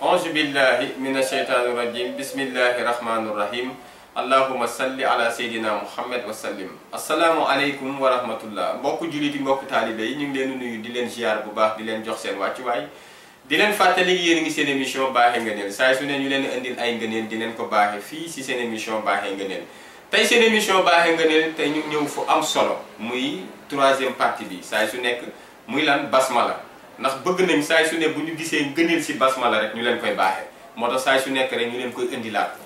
auzu billahi mina sheytaani rajim bismillahi rahmaani rahim allahuma salli ala seydina muhammad wa sallim. asalaamualeykum wa rahmatullah. mbokk jullit yi mbokk taalibe yi ñu ngi leen nuyu di leen ziar bu baax di leen jox seen wàccuwaay di leen fàttali yéen ngi seen émission baaxee ngëneel saa su ne ñu leen indil ay ngëneel di leen ko baaxee fii si seen émission baaxee ngëneel. tey seen émission baaxee ngëneel tey ñu ñëw fu am solo muy troisième partie bi saa su nekk muy lan basmala. ndax bëgg nañ saay su ne bu ñu gisee ngëneel si basmala rek ñu leen koy baaxee moo tax saay su nekk rek ñu leen koy indilaat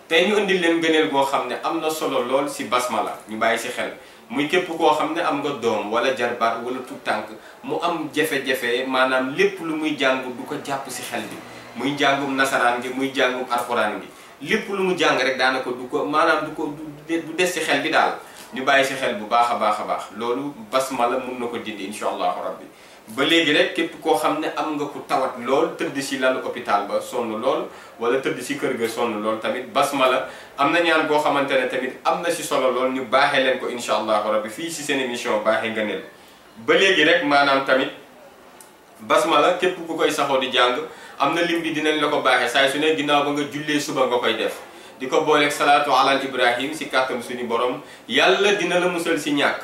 tey ñu indil leen ngëneel goo xam ne am na solo lool si basmala ñu bàyyi si xel muy képp koo xam ne am nga doom wala jarbaat wala tout tànk mu am jafe-jafe maanaam lépp lu muy jàng du ko jàpp si xel bi muy jàngum nasaraan gi muy jàngum alxuraan gi lépp lu mu jàng rek daanaka du ko maanaam du des si xel bi daal ñu bàyyi si xel bu baax a baax loolu basmala mun na ko dindi incha allahu rabbi ba léegi rek képp koo xam ne am nga ku tawat lool tëdd si lalu hôpital ba sonn lool wala tëdd si kër ga sonn lool tamit basmala am na ñaan boo xamante ne tamit am na si solo lool ñu baaxee leen ko incha allahu rabbi fii si seen émission baaxee ngëneel ba léegi rek maanaam tamit basmala képp ku koy saxoo di jàng am na lim bi dinañ la ko baaxee saa su ne ginnaaw ba nga jullee suba nga koy def di ko booleeg salaatu alal ibrahim si kàttan suñu borom yàlla dina la musal si ñàkk.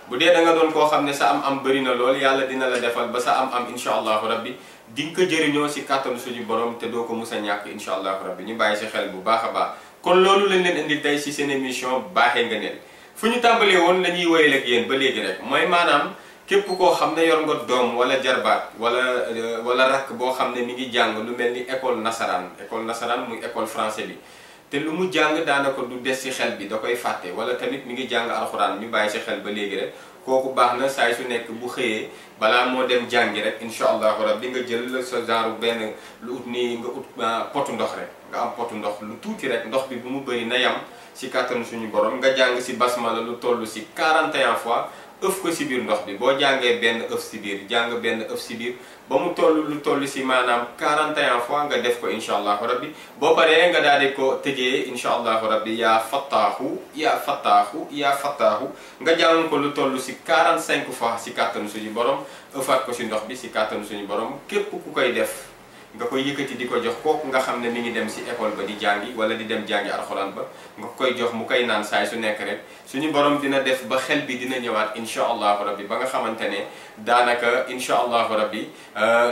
bu dee da nga doon koo xam ne sa am bëri na lool yàlla dina la defal ba sa am incha allahu rabbi di nga ko jëriñoo si kàttanu suñu borom te doo ko mus a ñàkk incha allahu rabbi ñu bàyyi si xel bu baax a baax. kon loolu lañ leen indi tey si seen émission baaxee ngëneel fu ñu tàmbalee woon la ñuy woyal ak yéen ba léegi rek mooy maanaam képp koo xam ne yor nga doom wala jarbaat wala rakk boo xam ne mi ngi jàng lu mel ni école nasaraan muy école français bi. te lu mu jàng daanaka du des ci xel bi da koy fàtte wala tamit mi ngi jàng alxuraan ñu bàyyi ci xel ba léegi rek kooku baax na saay su nekk bu xëyee balaa moo dem jàngi rek incha allahu rabbi nga jël sa genre benn lu ut nii nga ut potu ndox rek nga am potu ndox lu tuuti rek ndox bi bu mu bëri na yam ci kàttanu suñu borom nga jàng ci basmala lu toll ci 41 fois ëf ko ci biir ndox bi boo jàngee benn ëf ci biir jàng benn ëf ci biir ba mu toll lu toll ci maanaam 41 fois nga def ko incha allahu rabbi boo paree nga daal di ko tëjee incha allahu rabbi yaa fattaahu yaa fattaahu yaa fattaahu nga jàng ko lu toll ci 45 fois ci kàttanu suñu borom ëffaat ko ci ndox bi ci kàttanu suñu borom képp ku koy def nga koy yëkkati di ko jox kooku nga xam ne mi ngi dem ci école ba di jàngi wala di dem jàngi alxuraan ba nga koy jox mu koy naan saay su nekk rek suñu borom dina def ba xel bi dina ñëwaat incha allahu rabbi ba nga xamante ne daanaka incha allahu rabbi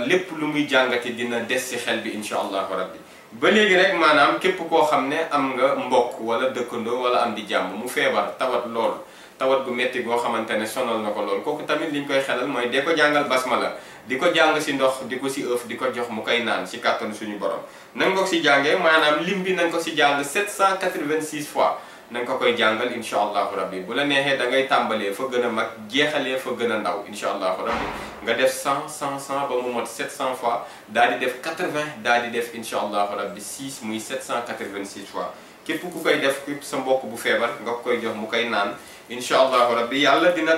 lépp lu muy jàngati dina des ci xel bi incha allahu rabbi ba léegi rek maanaam képp koo xam ne am nga mbokk wala dëkkandoo wala am di jàmm mu feebar tawat lool tawat gu metti goo xamante ne sonal na ko lool kooku tamit liñ koy xelal mooy de ko jàngal basmala di ko jàng ci ndox di ko ci ëf di ko jox mu koy naan ci kàttanu suñu borom nan nga ko ci jàngee maanaam lim bi nañ ko ci jàng 786 fois nañ ko koy jàngal incha allahu rabbi bu la neexee da ngay tàmbalee fa gën a mag jeexalee fa gën a ndaw incha allahu rabbi nga def 100 ba mu mot 700 fois daal di def 80 daal di def incha allahu rabbi 6 muy 786 fois képp ku koy def képp sa mbokk bu feebar nga koy jox mu koy naan incha allahu rabbi yàlla dina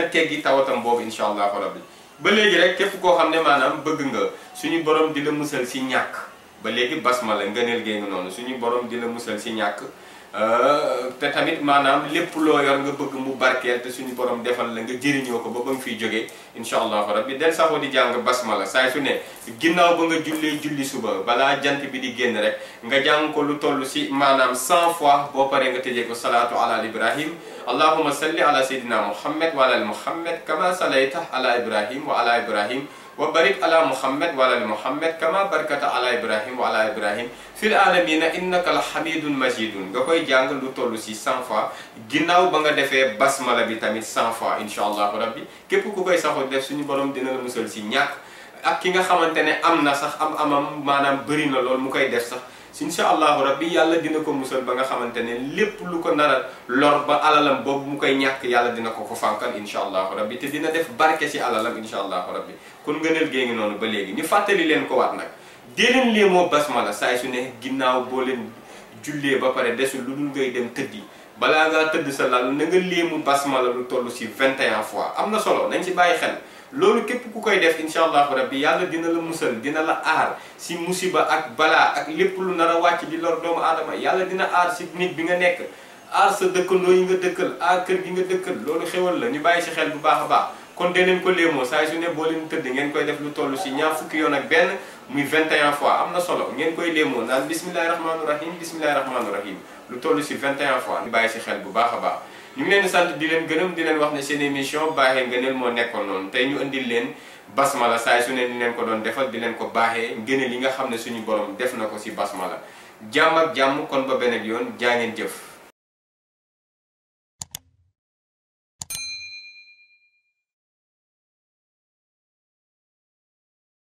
teggi tawatam boobu incha allahu rabbi ba léegi rek képp koo xam ne maanaam bëgg nga suñu borom di la musal ci ñàkk ba léegi basmala ngëneel gee nga noonu suñu borom di la musal ci ñàkk te tamit maanaam lépp loo yor nga bëgg mu barkeel te suñu borom defal la nga jëriñoo ko ba nga fiy jógee incha allahu rabbi del saxoo di jàng basmala saay su ne ginnaaw ba nga julli suba balaa jant bi di génn rek nga jàng ko lu toll ci maanaam 100 fois boo paree nga tëjee ko salaatu ala ibrahim allahumma salli ala sayyidina muhammad wa ala muhammad kama sallayta ala ibrahim wa ala ibrahim wa barik ala muhammad wa ala muhammad kama barakata ala ibrahim wa ala ibrahim fil alamina innaka la hamidun majidun nga koy jàng lu toll ci 100 fois ginnaaw ba nga defee basmala bi tamit 100 fois incha allahu rabbi képp ku koy saxoo def suñu borom dina la musal ci ñàkk ak ki nga xamante ne am na sax amam maanaam bëri na lool mu koy def sax incha allahu rabbi yàlla dina ko musal ba nga xamante ne lépp lu ko nar a lor ba alalam boobu mu koy ñàkk yàlla dina ko fànkal incha allahu rabbi te dina def barke ci alalam incha allahu rabbi kon ngëneel gée ngi noonu ba léegi ñu fàttali leen ko waat nag dee leen léemoo basmala saay su ne ginnaaw boo leen jullee ba pare desul lu dul ngay dem tëddi balaa ngaa tëdd sa lal na nga léemu basmala lu toll ci 21 fois am na solo nañ ci bàyyi xel loolu képp ku koy def incha allahu rabbi yàlla dina la musal dina la aar ci musiba ak balaa ak lépp lu nar a wàcc di lor doomu aadama yàlla dina aar ci nit bi nga nekk aar sa dëkkandoo yi nga dëkkal aar kër gi nga dëkkal loolu xewal la ñu bàyyi ci xel bu baax a baax kon dee leen ko léemoo saa su ne boo leen tëdd ngeen koy def lu toll si ñaar fukki yoon ak benn muy 21 fois am na solo ngeen koy léemoo naan bismillahi rahmaani rahim bismillahi rahmaani rahim lu toll si 21 fois ñu bàyyi si xel bu baax a baax. ñu ngi leen di sant di leen gërëm di leen wax ne seen émission baaxee ngëneel moo nekkoon noonu tey ñu indil leen basmala saa su ne ni leen ko doon defal di leen ko baaxee ngëneel yi nga xam ne suñu borom def na ko si basmala jàmm ak jàmm kon ba beneen yoon jaa ngeen jëf.